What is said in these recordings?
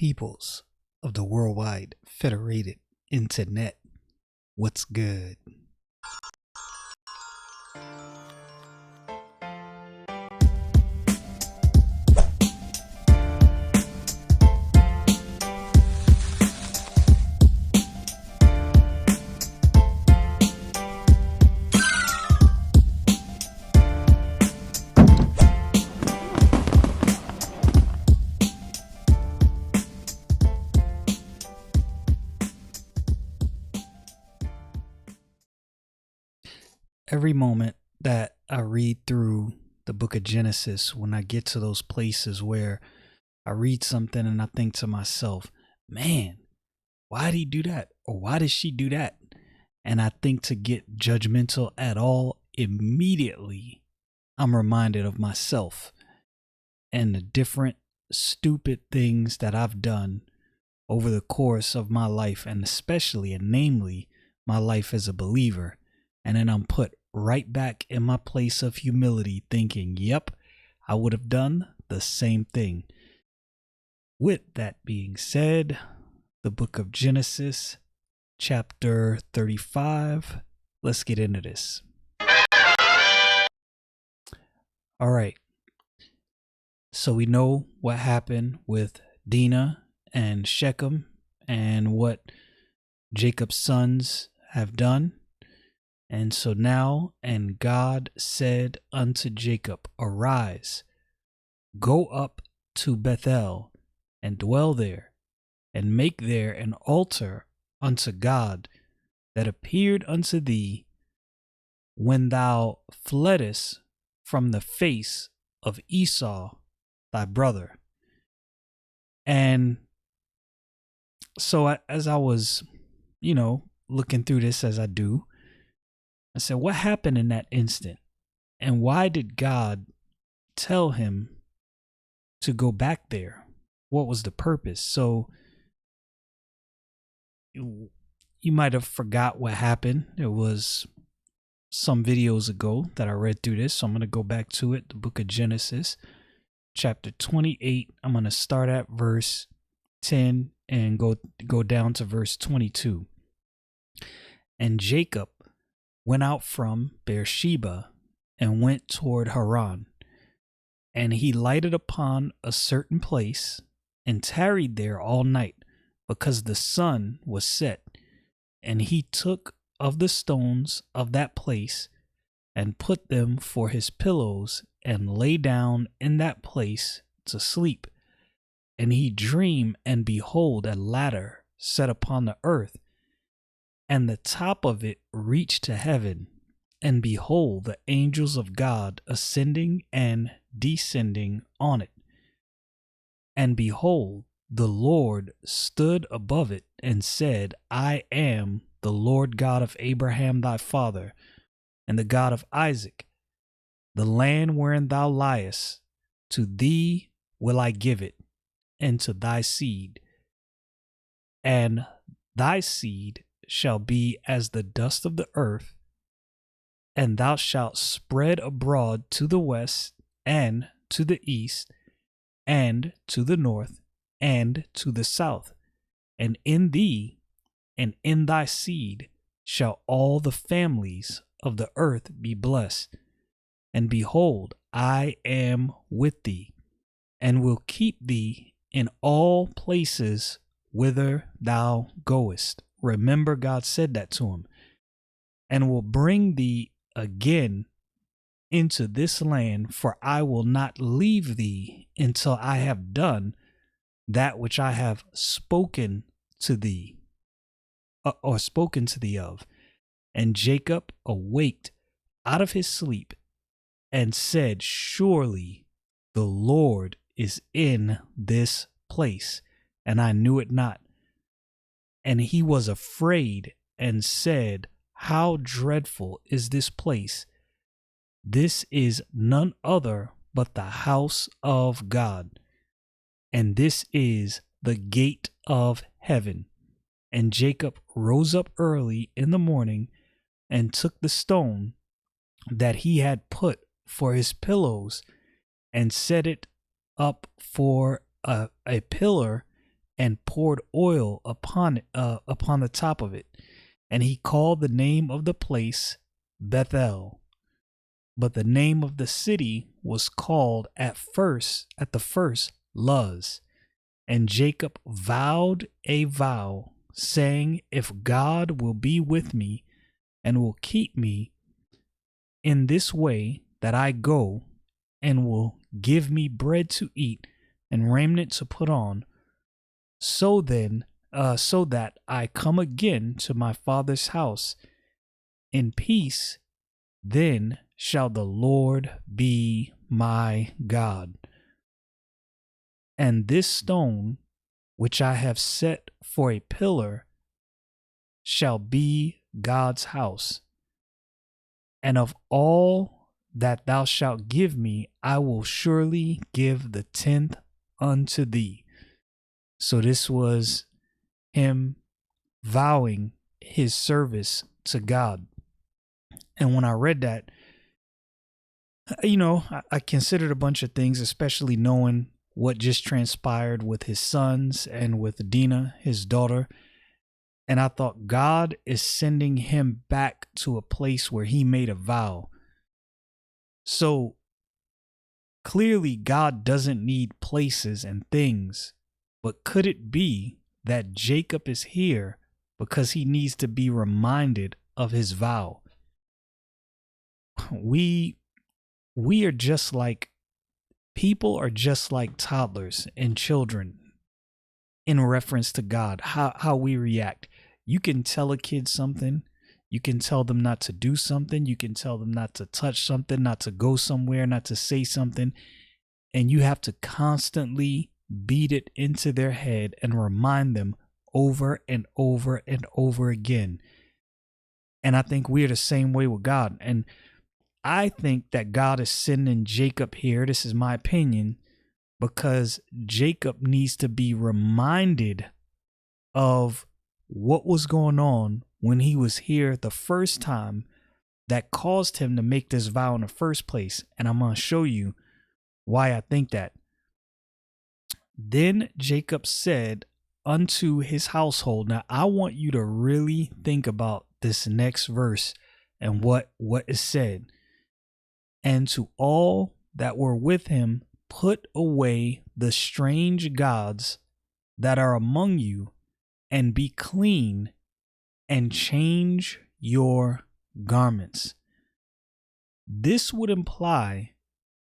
peoples of the worldwide federated internet. What's good? Every moment that I read through the book of Genesis, when I get to those places where I read something and I think to myself, man, why did he do that? Or why did she do that? And I think to get judgmental at all, immediately I'm reminded of myself and the different stupid things that I've done over the course of my life, and especially and namely my life as a believer. And then I'm put right back in my place of humility thinking, yep, I would have done the same thing. With that being said, the book of Genesis, chapter 35. Let's get into this. All right. So we know what happened with Dinah and Shechem and what Jacob's sons have done. And so now, and God said unto Jacob, arise, go up to Bethel, and dwell there, and make there an altar unto God that appeared unto thee when thou fleddest from the face of Esau thy brother. And so as I was, looking through this as I do, I said, what happened in that instant? And why did God tell him to go back there? What was the purpose? So you might have forgot what happened. It was some videos ago that I read through this. So I'm going to go back to it. The book of Genesis, chapter 28. I'm going to start at verse 10 and go down to verse 22. And Jacob went out from Beersheba and went toward Haran. And he lighted upon a certain place and tarried there all night, because the sun was set. And he took of the stones of that place and put them for his pillows, and lay down in that place to sleep. And he dreamed, and behold, a ladder set upon the earth, and the top of it reached to heaven, and behold, the angels of God ascending and descending on it. And behold, the Lord stood above it, and said, I am the Lord God of Abraham thy father, and the God of Isaac. The land wherein thou liest, to thee will I give it, and to thy seed. And thy seed shall be as the dust of the earth, and thou shalt spread abroad to the west, and to the east, and to the north, and to the south. And in thee and in thy seed shall all the families of the earth be blessed. And behold, I am with thee, and will keep thee in all places whither thou goest. Remember, God said that to him. And will bring thee again into this land, for I will not leave thee until I have done that which I have spoken to thee, or spoken to thee of. And Jacob awaked out of his sleep and said, surely the Lord is in this place, and I knew it not. And he was afraid and said, how dreadful is this place! This is none other but the house of God, and this is the gate of heaven. And Jacob rose up early in the morning and took the stone that he had put for his pillows and set it up for a pillar and poured oil upon the top of it. And he called the name of the place Bethel. But the name of the city was called at the first, Luz. And Jacob vowed a vow, saying, if God will be with me and will keep me in this way that I go, and will give me bread to eat and raiment to put on, so that I come again to my father's house in peace, then shall the Lord be my God. And this stone, which I have set for a pillar, shall be God's house. And of all that thou shalt give me, I will surely give the 10th unto thee. So this was him vowing his service to God. And when I read that, I considered a bunch of things, especially knowing what just transpired with his sons and with Dinah, his daughter. And I thought God is sending him back to a place where he made a vow. So clearly God doesn't need places and things, but could it be that Jacob is here because he needs to be reminded of his vow? People are just like toddlers and children in reference to God, how we react. You can tell a kid something. You can tell them not to do something. You can tell them not to touch something, not to go somewhere, not to say something. And you have to constantly beat it into their head and remind them over and over and over again. And I think we're the same way with God. And I think that God is sending Jacob here, this is my opinion, because Jacob needs to be reminded of what was going on when he was here the first time that caused him to make this vow in the first place. And I'm going to show you why I think that. Then Jacob said unto his household. Now, I want you to really think about this next verse and what is said. And to all that were with him, put away the strange gods that are among you, and be clean, and change your garments. This would imply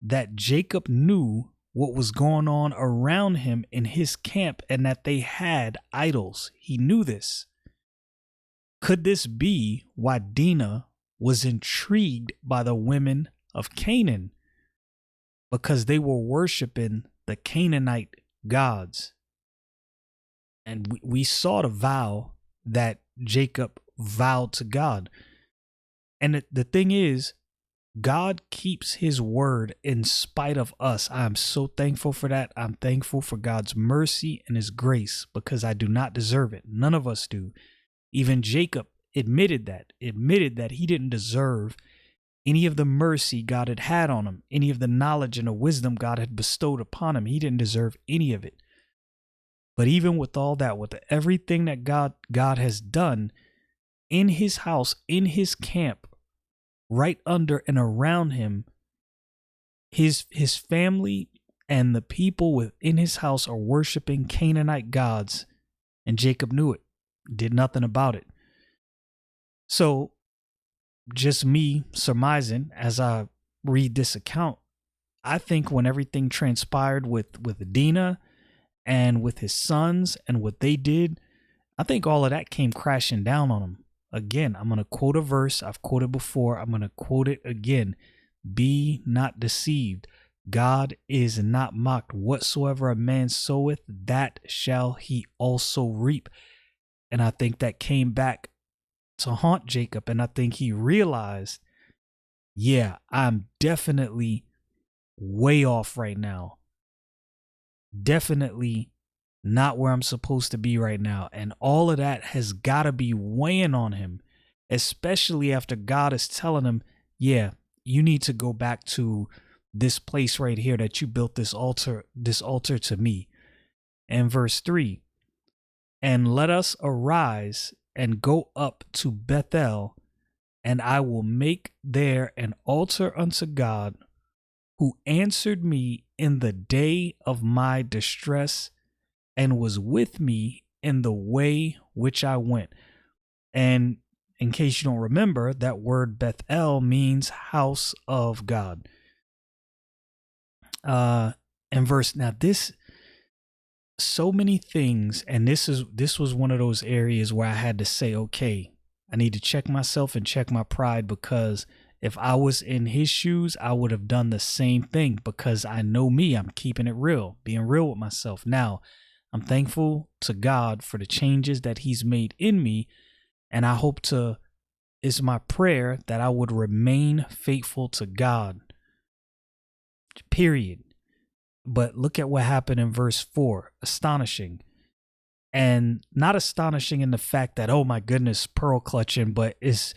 that Jacob knew what was going on around him in his camp and that they had idols. He knew this. Could this be why Dinah was intrigued by the women of Canaan? Because they were worshiping the Canaanite gods. And we saw the vow that Jacob vowed to God. And the thing is, God keeps his word in spite of us. I am so thankful for that. I'm thankful for God's mercy and his grace because I do not deserve it. None of us do. Even Jacob admitted that he didn't deserve any of the mercy God had on him, any of the knowledge and the wisdom God had bestowed upon him. He didn't deserve any of it. But even with all that, with everything that God has done in his house, in his camp, right under and around him, his family and the people within his house are worshiping Canaanite gods, and Jacob knew it, did nothing about it. So just me surmising as I read this account, I think when everything transpired with Dinah and with his sons and what they did, I think all of that came crashing down on him. Again, I'm going to quote a verse I've quoted before. I'm going to quote it again. Be not deceived. God is not mocked. Whatsoever a man soweth, that shall he also reap. And I think that came back to haunt Jacob. And I think he realized, yeah, I'm definitely way off right now. Definitely not where I'm supposed to be right now. And all of that has got to be weighing on him, especially after God is telling him, yeah, you need to go back to this place right here that you built this altar to me. And verse 3, and let us arise and go up to Bethel, and I will make there an altar unto God, who answered me in the day of my distress and was with me in the way which I went. And in case you don't remember, that word Bethel means house of God. And verse, now this, so many things, and this was one of those areas where I had to say, okay, I need to check myself and check my pride, because if I was in his shoes, I would have done the same thing, because I know me. I'm keeping it real, being real with myself. Now, I'm thankful to God for the changes that he's made in me, and I hope to, it's my prayer that I would remain faithful to God, period. But look at what happened in verse 4, astonishing. And not astonishing in the fact that, oh my goodness, pearl clutching, but it's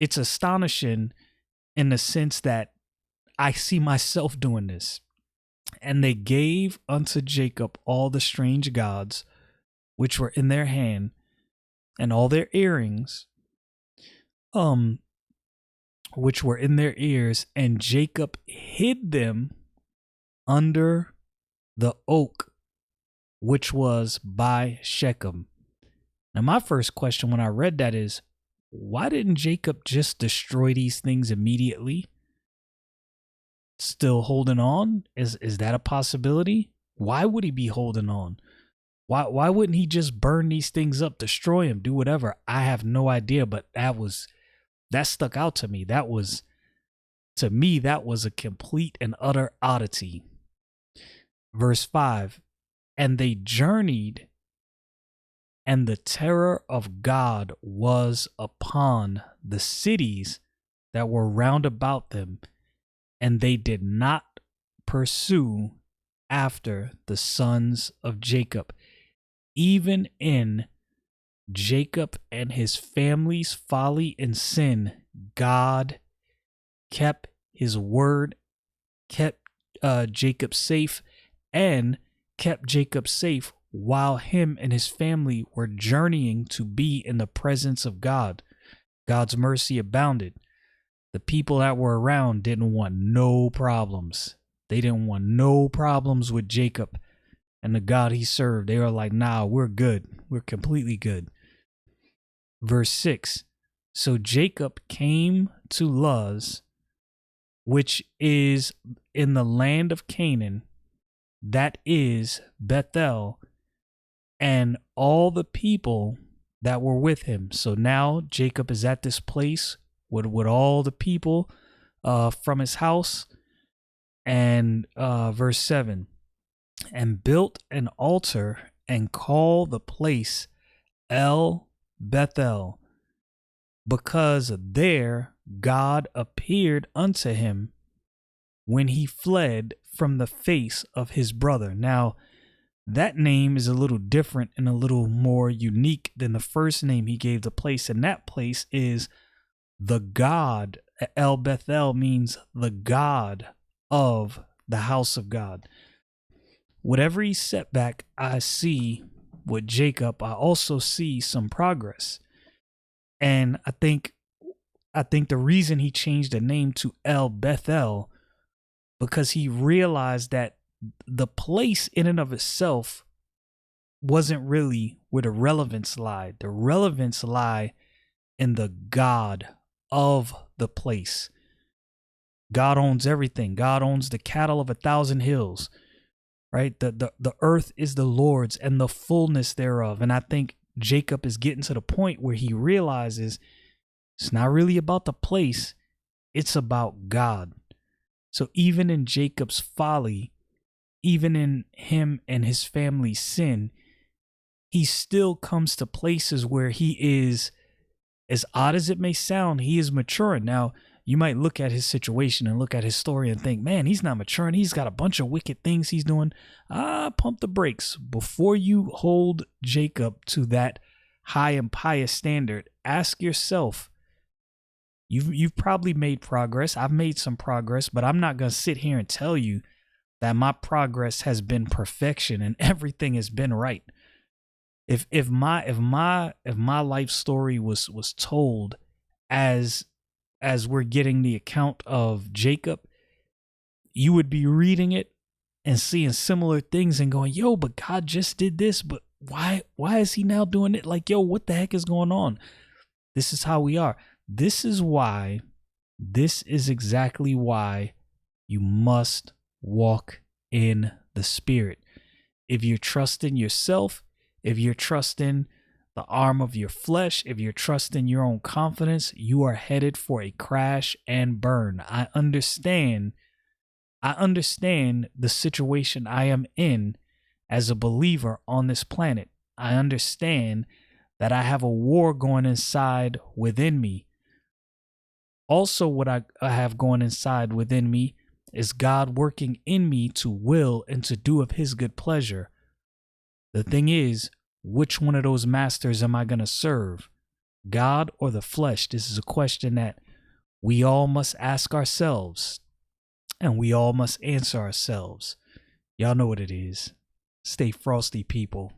astonishing in the sense that I see myself doing this. And they gave unto Jacob all the strange gods which were in their hand, and all their earrings, which were in their ears, and Jacob hid them under the oak which was by Shechem. Now, my first question when I read that is, why didn't Jacob just destroy these things immediately? Still holding on? Is that a possibility? Why would he be holding on? Why wouldn't he just burn these things up, destroy them, do whatever? I have no idea, but that stuck out to me. That was a complete and utter oddity. Verse 5, and they journeyed, and the terror of God was upon the cities that were round about them, and they did not pursue after the sons of Jacob. Even in Jacob and his family's folly and sin, God kept his word, kept Jacob safe, and kept Jacob safe while him and his family were journeying to be in the presence of God. God's mercy abounded. The people that were around didn't want no problems. They didn't want no problems with Jacob and the God he served. They were like, nah, we're good. We're completely good. Verse 6, so Jacob came to Luz, which is in the land of Canaan, that is Bethel, and all the people that were with him. So now Jacob is at this place with all the people from his house. And verse 7, and built an altar and called the place El Bethel, because there God appeared unto him when he fled from the face of his brother. Now, that name is a little different and a little more unique than the first name he gave the place. And that place is the God. El Bethel means the God of the house of God. Whatever he setback I see with Jacob, I also see some progress. And I think the reason he changed the name to El Bethel, because he realized that the place in and of itself wasn't really where the relevance lied. The relevance lie in the God of the place. God owns everything. God owns the cattle of 1,000 hills, right? The earth is the Lord's and the fullness thereof. And I think Jacob is getting to the point where he realizes it's not really about the place. It's about God. So even in Jacob's folly, even in him and his family's sin, he still comes to places where he is, as odd as it may sound, he is maturing. Now, you might look at his situation and look at his story and think, man, he's not maturing. He's got a bunch of wicked things he's doing. Pump the brakes. Before you hold Jacob to that high and pious standard, ask yourself, you've probably made progress. I've made some progress, but I'm not going to sit here and tell you that my progress has been perfection and everything has been right. If my life story was told as we're getting the account of Jacob, you would be reading it and seeing similar things and going, yo, but God just did this, but why is he now doing it? Like, yo, what the heck is going on? This is how we are. This is exactly why you must walk in the Spirit. If you're trusting yourself, if you're trusting the arm of your flesh, if you're trusting your own confidence, you are headed for a crash and burn. I understand the situation I am in as a believer on this planet. I understand that I have a war going inside within me. Also, what I have going inside within me is God working in me to will and to do of his good pleasure. The thing is, which one of those masters am I going to serve? God or the flesh? This is a question that we all must ask ourselves, and we all must answer ourselves. Y'all know what it is. Stay frosty, people.